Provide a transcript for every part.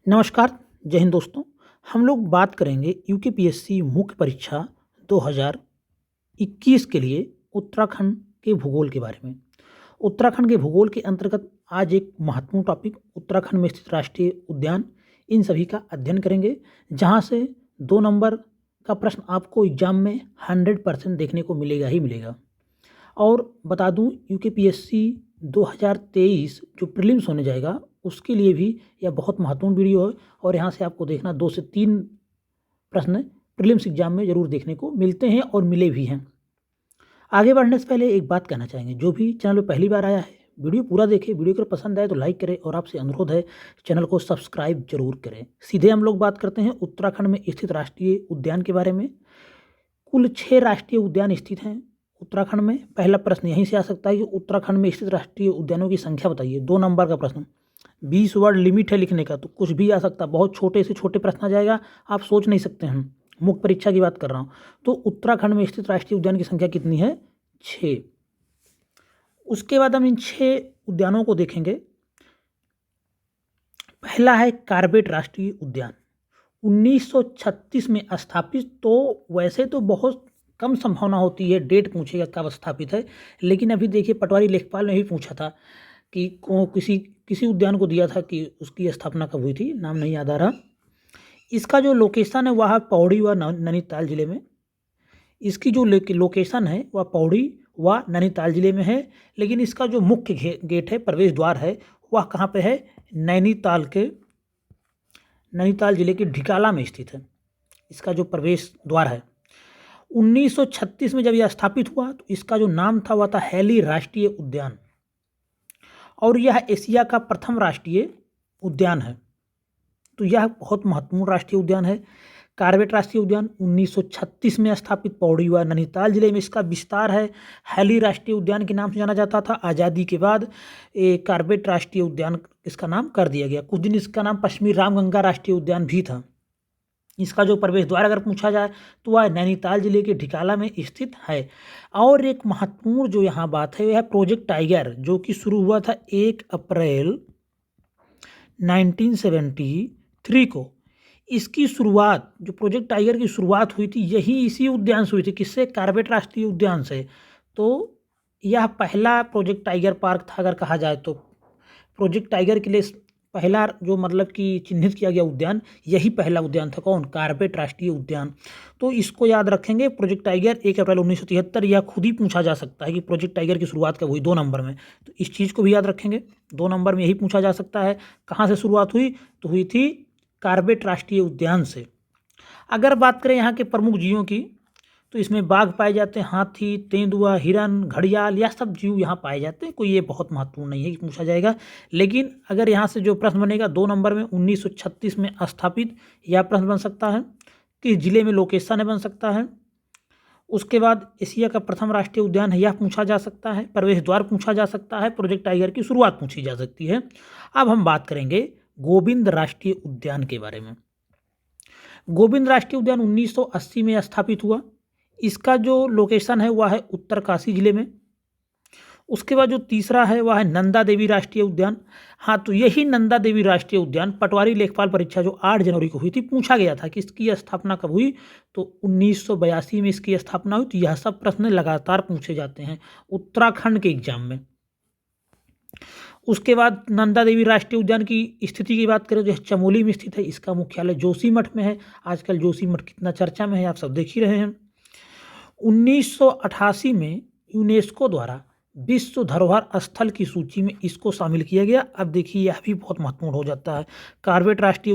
नमस्कार, जय हिंद दोस्तों। हम लोग बात करेंगे यूकेपीएससी मुख्य परीक्षा 2021 के लिए उत्तराखंड के भूगोल के बारे में। उत्तराखंड के भूगोल के अंतर्गत आज एक महत्वपूर्ण टॉपिक उत्तराखंड में स्थित राष्ट्रीय उद्यान, इन सभी का अध्ययन करेंगे, जहां से 2 नंबर का प्रश्न आपको एग्जाम में 100% देखने को मिलेगा ही मिलेगा। और बता दूं, यूकेपीएससी 2023 जो प्रीलिम्स होने जाएगा उसके लिए भी यह बहुत महत्वपूर्ण वीडियो है और यहाँ से आपको देखना 2 से 3 प्रश्न प्रीलिम्स एग्जाम में ज़रूर देखने को मिलते हैं और मिले भी हैं। आगे बढ़ने से पहले एक बात कहना चाहेंगे, जो भी चैनल पर पहली बार आया है वीडियो पूरा देखें, वीडियो अगर पसंद आए तो लाइक करें और आपसे अनुरोध है चैनल को सब्सक्राइब जरूर करें। सीधे हम लोग बात करते हैं उत्तराखंड में स्थित राष्ट्रीय उद्यान के बारे में। कुल 6 राष्ट्रीय उद्यान स्थित हैं उत्तराखंड में। पहला प्रश्न यहीं से आ सकता है कि उत्तराखंड में स्थित राष्ट्रीय उद्यानों की संख्या बताइए। 2 नंबर का प्रश्न, 20 वर्ड लिमिट है लिखने का, तो कुछ भी आ सकता है, बहुत छोटे से छोटे प्रश्न आ जाएगा, आप सोच नहीं सकते हैं। मुख्य परीक्षा की बात कर रहा हूँ। तो उत्तराखंड में स्थित राष्ट्रीय उद्यान की संख्या कितनी है? 6। उसके बाद हम इन 6 उद्यानों को देखेंगे। पहला है कार्बेट राष्ट्रीय उद्यान, 1936 में स्थापित। तो वैसे तो बहुत कम संभावना होती है डेट पूछेगा कब स्थापित है, लेकिन अभी देखिए पटवारी लेखपाल ने भी पूछा था कि किसी उद्यान को दिया था कि उसकी स्थापना कब हुई थी, नाम नहीं याद आ रहा। इसका जो लोकेशन है वह पौड़ी व नैनीताल जिले में। इसकी जो लोकेशन है वह पौड़ी व नैनीताल जिले में है, लेकिन इसका जो मुख्य गेट है, प्रवेश द्वार है, वह कहाँ पे है? नैनीताल जिले के ढिकाला में स्थित है इसका जो प्रवेश द्वार है। 1936 में जब यह स्थापित हुआ तो इसका जो नाम था वह था हैली राष्ट्रीय उद्यान, और यह एशिया का प्रथम राष्ट्रीय उद्यान है। तो यह बहुत महत्वपूर्ण राष्ट्रीय उद्यान है। कार्बेट राष्ट्रीय उद्यान 1936 में स्थापित, पौड़ी व नैनीताल जिले में इसका विस्तार है। हैली राष्ट्रीय उद्यान के नाम से जाना जाता था। आज़ादी के बाद कार्बेट राष्ट्रीय उद्यान इसका नाम कर दिया गया। कुछ दिन इसका नाम पश्चिमी रामगंगा राष्ट्रीय उद्यान भी था। इसका जो प्रवेश द्वार अगर पूछा जाए तो वह नैनीताल जिले के ढिकाला में स्थित है। और एक महत्वपूर्ण जो यहाँ बात है वह है प्रोजेक्ट टाइगर, जो कि शुरू हुआ था 1 अप्रैल 1973 को। इसकी शुरुआत, जो प्रोजेक्ट टाइगर की शुरुआत हुई थी, यही इसी उद्यान से हुई थी। किससे? कार्बेट राष्ट्रीय उद्यान से। तो यह पहला प्रोजेक्ट टाइगर पार्क था अगर कहा जाए तो। प्रोजेक्ट टाइगर के लिए पहला जो मतलब कि चिन्हित किया गया उद्यान, यही पहला उद्यान था। कौन? कार्बेट राष्ट्रीय उद्यान। तो इसको याद रखेंगे। प्रोजेक्ट टाइगर 1 अप्रैल 1973, यह खुद ही पूछा जा सकता है कि प्रोजेक्ट टाइगर की शुरुआत कब हुई, 2 नंबर में। तो इस चीज़ को भी याद रखेंगे, 2 नंबर में यही पूछा जा सकता है। कहाँ से शुरुआत हुई? तो हुई थी कार्बेट राष्ट्रीय उद्यान से। अगर बात करें यहाँ के प्रमुख जीवों की, तो इसमें बाघ पाए जाते हैं, हाथी, तेंदुआ, हिरन, घड़ियाल, यह सब जीव यहाँ पाए जाते हैं। कोई ये बहुत महत्वपूर्ण नहीं है कि पूछा जाएगा। लेकिन अगर यहाँ से जो प्रश्न बनेगा 2 नंबर में, 1936 में स्थापित, यह प्रश्न बन सकता है। किस जिले में लोकेशन है, बन सकता है। उसके बाद एशिया का प्रथम राष्ट्रीय उद्यान है, यह पूछा जा सकता है। प्रवेश द्वार पूछा जा सकता है। प्रोजेक्ट टाइगर की शुरुआत पूछी जा सकती है। अब हम बात करेंगे गोविंद राष्ट्रीय उद्यान के बारे में। गोविंद राष्ट्रीय उद्यान 1980 में स्थापित हुआ। इसका जो लोकेशन है वह है उत्तरकाशी जिले में। उसके बाद जो तीसरा है वह है नंदा देवी राष्ट्रीय उद्यान। हाँ, तो यही नंदा देवी राष्ट्रीय उद्यान पटवारी लेखपाल परीक्षा जो 8 जनवरी को हुई थी, पूछा गया था कि इसकी स्थापना कब हुई। तो 1982 में इसकी स्थापना हुई। तो यह सब प्रश्न लगातार पूछे जाते हैं उत्तराखंड के एग्जाम में। उसके बाद नंदा देवी राष्ट्रीय उद्यान की स्थिति की बात करें तो यह चमोली में स्थित है। इसका मुख्यालय जोशीमठ में है। आजकल जोशीमठ कितना चर्चा में है, आप सब देख ही रहे हैं। 1988 में यूनेस्को द्वारा विश्व धरोहर स्थल की सूची में इसको शामिल किया गया। अब देखिए यह भी बहुत महत्वपूर्ण हो जाता है। कार्बेट राष्ट्रीय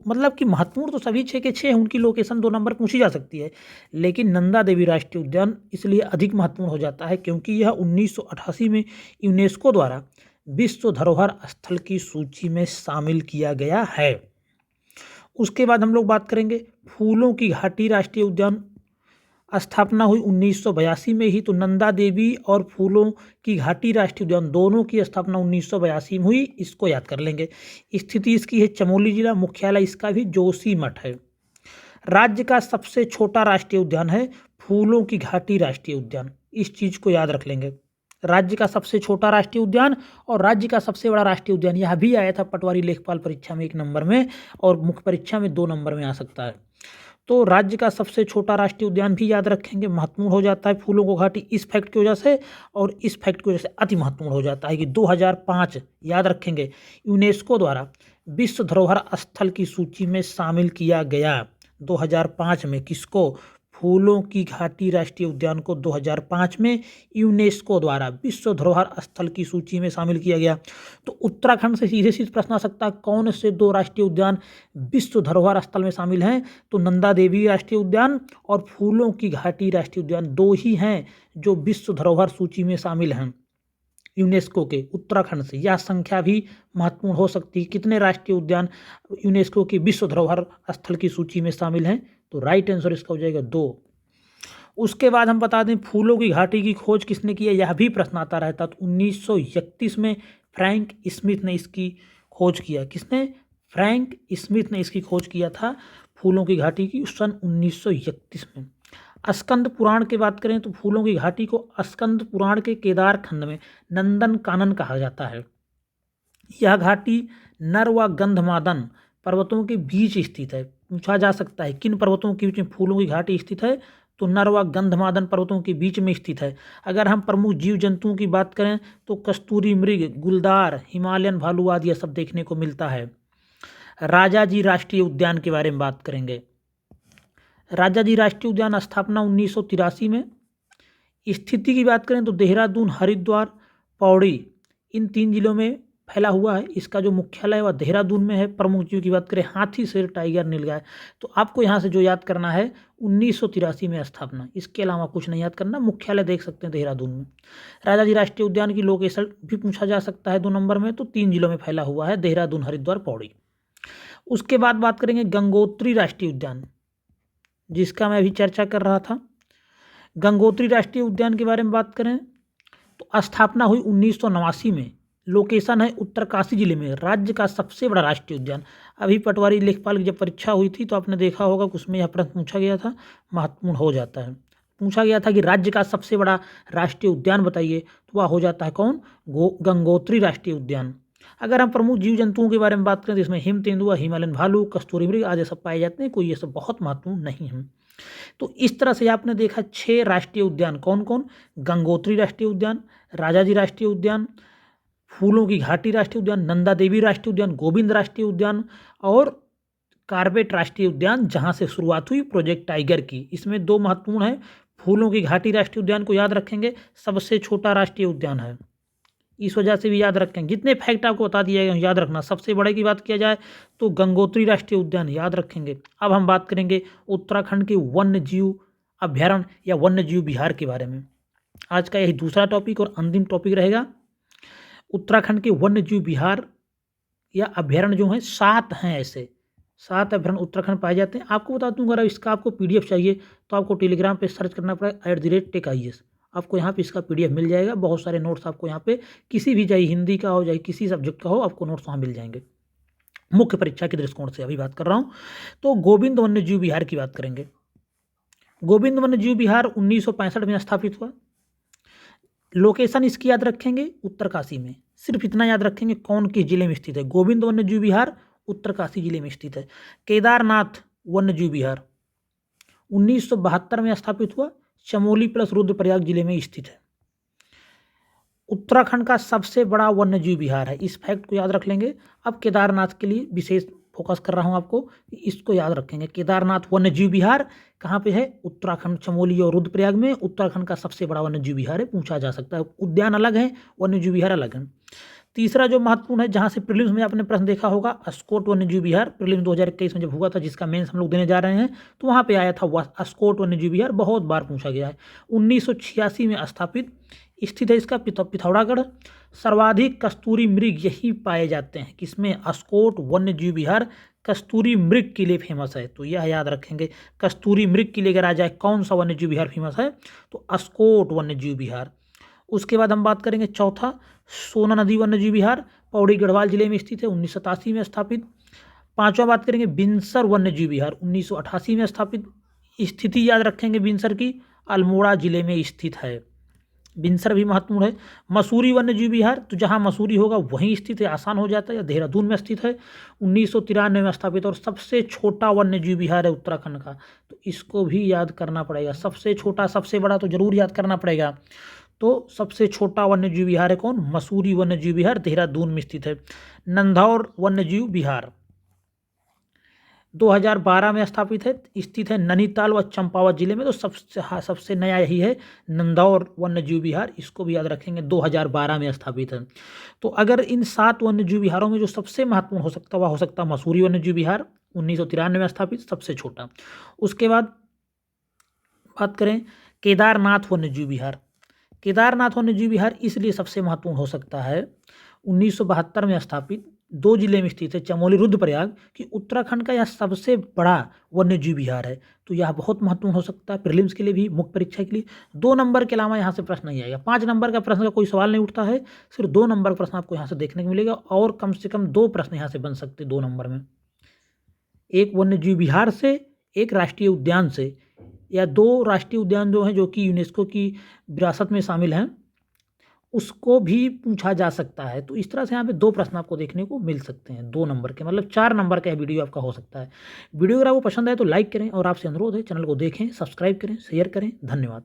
मतलब कि महत्वपूर्ण तो सभी 6 के 6, उनकी लोकेशन 2 नंबर पूछी जा सकती है, लेकिन नंदा देवी राष्ट्रीय उद्यान इसलिए अधिक महत्वपूर्ण हो जाता है क्योंकि यह 1988 में यूनेस्को द्वारा विश्व धरोहर स्थल की सूची में शामिल किया गया है। उसके बाद हम लोग बात करेंगे फूलों की घाटी राष्ट्रीय उद्यान। स्थापना हुई 1982 में ही। तो नंदा देवी और फूलों की घाटी राष्ट्रीय उद्यान दोनों की स्थापना 1982 में हुई। इसको याद कर लेंगे। स्थिति इसकी है चमोली जिला। मुख्यालय इसका भी जोशीमठ है। राज्य का सबसे छोटा राष्ट्रीय उद्यान है फूलों की घाटी राष्ट्रीय उद्यान। इस चीज़ को याद रख लेंगे। राज्य का सबसे छोटा राष्ट्रीय उद्यान और राज्य का सबसे बड़ा राष्ट्रीय उद्यान, यह भी आया था पटवारी लेखपाल परीक्षा में 1 नंबर में और मुख्य परीक्षा में 2 नंबर में आ सकता है। तो राज्य का सबसे छोटा राष्ट्रीय उद्यान भी याद रखेंगे, महत्वपूर्ण हो जाता है फूलों को घाटी इस फैक्ट की वजह से, और इस फैक्ट की वजह से अति महत्वपूर्ण हो जाता है कि 2005 याद रखेंगे यूनेस्को द्वारा विश्व धरोहर स्थल की सूची में शामिल किया गया। 2005 में किसको? फूलों की घाटी राष्ट्रीय उद्यान को 2005 में यूनेस्को द्वारा विश्व धरोहर स्थल की सूची में शामिल किया गया। तो उत्तराखंड से सीधे सीधे प्रश्न आ सकता है कौन से 2 राष्ट्रीय उद्यान विश्व धरोहर स्थल में शामिल हैं? तो नंदा देवी राष्ट्रीय उद्यान और फूलों की घाटी राष्ट्रीय उद्यान 2 ही हैं जो विश्व धरोहर सूची में शामिल हैं यूनेस्को के उत्तराखंड से। यह संख्या भी महत्वपूर्ण हो सकती है, कितने राष्ट्रीय उद्यान यूनेस्को की विश्व धरोहर स्थल की सूची में शामिल हैं? तो राइट आंसर इसका हो जाएगा 2। उसके बाद हम बता दें फूलों की घाटी की खोज किसने की है, यह भी प्रश्न आता रहता। तो 1931 में फ्रैंक स्मिथ ने इसकी खोज किया। किसने? फ्रैंक स्मिथ ने इसकी खोज किया था फूलों की घाटी की सन 1931 में। स्कंद पुराण की बात करें तो फूलों की घाटी को स्कंद पुराण के केदार खंड में नंदन कानन कहा जाता है। यह घाटी नर व गंधमादन पर्वतों के बीच स्थित है। पूछा जा सकता है किन पर्वतों के बीच में फूलों की घाटी स्थित है? तो नर व गंधमादन पर्वतों के बीच में स्थित है। अगर हम प्रमुख जीव जंतुओं की बात करें तो कस्तूरी मृग, गुलदार, हिमालयन भालू आदि यह सब देखने को मिलता है। राजाजी राष्ट्रीय उद्यान के बारे में बात करेंगे। राजाजी राष्ट्रीय उद्यान स्थापना 1983 में। स्थिति की बात करें तो देहरादून, हरिद्वार, पौड़ी इन 3 जिलों में फैला हुआ है। इसका जो मुख्यालय है वह देहरादून में है। प्रमुख जीव की बात करें हाथी, शेर, टाइगर, नीलगाय। तो आपको यहाँ से जो याद करना है 1983 में स्थापना, इसके अलावा कुछ नहीं याद करना। मुख्यालय देख सकते हैं देहरादून में। राजाजी राष्ट्रीय उद्यान की लोकेशन भी पूछा जा सकता है 2 नंबर में। तो 3 जिलों में फैला हुआ है, देहरादून, हरिद्वार, पौड़ी। उसके बाद बात करेंगे गंगोत्री राष्ट्रीय उद्यान, जिसका मैं अभी चर्चा कर रहा था। गंगोत्री राष्ट्रीय उद्यान के बारे में बात करें तो स्थापना हुई 1989 में। लोकेशन है उत्तरकाशी जिले में। राज्य का सबसे बड़ा राष्ट्रीय उद्यान। अभी पटवारी लेखपाल की जब परीक्षा हुई थी तो आपने देखा होगा कि उसमें यह प्रश्न पूछा गया था, महत्वपूर्ण हो जाता है। पूछा गया था कि राज्य का सबसे बड़ा राष्ट्रीय उद्यान बताइए, तो वह हो जाता है कौन? गंगोत्री राष्ट्रीय उद्यान। अगर हम प्रमुख जीव जंतुओं के बारे में बात करें तो इसमें हिम तेंदुआ, हिमालयन भालू, कस्तूरी मृग आदि सब पाए जाते हैं। कोई ये सब बहुत महत्वपूर्ण नहीं है। तो इस तरह से आपने देखा 6 राष्ट्रीय उद्यान कौन कौन? गंगोत्री राष्ट्रीय उद्यान, राजाजी राष्ट्रीय उद्यान, फूलों की घाटी राष्ट्रीय उद्यान, नंदा देवी राष्ट्रीय उद्यान, गोविंद राष्ट्रीय उद्यान और कार्बेट राष्ट्रीय उद्यान, जहां से शुरुआत हुई प्रोजेक्ट टाइगर की। इसमें 2 महत्वपूर्ण है। फूलों की घाटी राष्ट्रीय उद्यान को याद रखेंगे, सबसे छोटा राष्ट्रीय उद्यान है, इस वजह से भी याद रखेंगे। जितने फैक्ट आपको बता दिया गया याद रखना। सबसे बड़े की बात किया जाए तो गंगोत्री राष्ट्रीय उद्यान याद रखेंगे। अब हम बात करेंगे उत्तराखंड के वन्य जीव अभ्यारण्य या वन्य जीव विहार के बारे में। आज का यही दूसरा टॉपिक और अंतिम टॉपिक रहेगा। उत्तराखंड के वन्य जीव विहार या अभ्यारण्य जो हैं 7 हैं, ऐसे 7 अभ्यारण्य उत्तराखंड पाए जाते हैं। आपको बता दूं अगर इसका आपको PDF चाहिए तो आपको टेलीग्राम पे सर्च करना पड़ेगा @TechIAS। आपको यहाँ पे इसका PDF मिल जाएगा। बहुत सारे नोट्स आपको यहाँ पे किसी भी, चाहे हिंदी का हो चाहे किसी सब्जेक्ट का हो, आपको नोट्स वहाँ मिल जाएंगे। मुख्य परीक्षा के दृष्टिकोण से अभी बात कर रहा हूँ। तो गोविंद वन्य जीव विहार की बात करेंगे। गोविंद वन्य जीव विहार 1965 में स्थापित हुआ। लोकेशन इसकी याद रखेंगे उत्तरकाशी में। सिर्फ इतना याद रखेंगे कौन किस जिले में स्थित है। गोविंद वन्य जीव विहार उत्तरकाशी जिले में स्थित है। केदारनाथ वन्य जीव विहार 1972 में स्थापित हुआ। चमोली प्लस रुद्रप्रयाग जिले में स्थित है। उत्तराखंड का सबसे बड़ा वन्य जीव विहार है। इस फैक्ट को याद रख लेंगे। अब केदारनाथ के लिए विशेष फोकस कर रहा हूं आपको, इसको याद रखेंगे। केदारनाथ वन्य जीव विहार कहाँ पे है? उत्तराखंड, चमोली और रुद्रप्रयाग में। उत्तराखंड का सबसे बड़ा वन्य जीव विहार है, पूछा जा सकता है। उद्यान अलग है, वन्य जीव विहार अलग है। तीसरा जो महत्वपूर्ण है, जहाँ से प्रीलिम्स में आपने प्रश्न देखा होगा, अस्कोट वन्य जीव विहार प्रीलिम्स 2021 में जब हुआ था, जिसका मेंस हम लोग देने जा रहे हैं, तो वहाँ पे आया था अस्कोट वन्य जीव विहार। बहुत बार पूछा गया है। 1986 में स्थापित स्थित है इसका पिथौरागढ़। सर्वाधिक कस्तूरी मृग यही पाए जाते हैं। किसमें? अस्कोट वन्य जीव विहार कस्तूरी मृग के लिए फेमस है, तो यह याद रखेंगे। कस्तूरी मृग के लिए अगर आ जाए कौन सा वन्य जीव विहार फेमस है, तो अस्कोट वन्य जीव विहार। उसके बाद हम बात करेंगे चौथा, सोना नदी वन्य जीव विहार, पौड़ी गढ़वाल जिले में स्थित है, 1987 में स्थापित। पांचवा बात करेंगे बिनसर वन्य जीव विहार, 1988 में स्थापित। स्थिति याद रखेंगे बिनसर की, अल्मोड़ा जिले में स्थित है। बिनसर भी महत्वपूर्ण है। मसूरी वन्यजीव विहार, तो जहाँ मसूरी होगा वहीं स्थित है, आसान हो जाता है, या देहरादून में स्थित है, 1993 में स्थापित, और सबसे छोटा वन्यजीव विहार है उत्तराखंड का, तो इसको भी याद करना पड़ेगा। सबसे छोटा सबसे बड़ा तो जरूर याद करना पड़ेगा। तो सबसे छोटा वन्यजीव विहार है कौन? मसूरी वन्यजीव विहार, देहरादून में स्थित है। नंधौर वन्यजीव विहार 2012 में स्थापित है, स्थित है नैनीताल व चंपावत जिले में। तो सबसे नया यही है, नंधौर वन्यजीव विहार, इसको भी याद रखेंगे, 2012 में स्थापित है। तो अगर इन 7 वन्यजीव विहारों में जो सबसे महत्वपूर्ण हो सकता है वह हो सकता है मसूरी वन्यजीव विहार, 1993 में स्थापित, सबसे छोटा। उसके बाद बात करें केदारनाथ वन्यजीव विहार। केदारनाथ वन्यजीव विहार इसलिए सबसे महत्वपूर्ण हो सकता है, 1972 में स्थापित, 2 जिले में स्थित है, चमोली रुद्रप्रयाग, कि उत्तराखंड का यह सबसे बड़ा वन्यजीव विहार है। तो यह बहुत महत्वपूर्ण हो सकता है प्रीलिम्स के लिए भी, मुख्य परीक्षा के लिए। 2 नंबर के अलावा यहाँ से प्रश्न नहीं आएगा। 5 नंबर का प्रश्न का कोई सवाल नहीं उठता है, सिर्फ 2 नंबर का प्रश्न आपको यहाँ से देखने को मिलेगा, और कम से कम 2 प्रश्न यहाँ से बन सकते 2 नंबर में, एक वन्यजीव विहार से, एक राष्ट्रीय उद्यान से, या 2 राष्ट्रीय उद्यान जो हैं जो कि यूनेस्को की विरासत में शामिल हैं, उसको भी पूछा जा सकता है। तो इस तरह से यहाँ पे 2 प्रश्न आपको देखने को मिल सकते हैं 2 नंबर के, मतलब 4 नंबर का वीडियो आपका हो सकता है। वीडियो अगर आपको पसंद आए तो लाइक करें, और आपसे अनुरोध है चैनल को देखें, सब्सक्राइब करें, शेयर करें। धन्यवाद।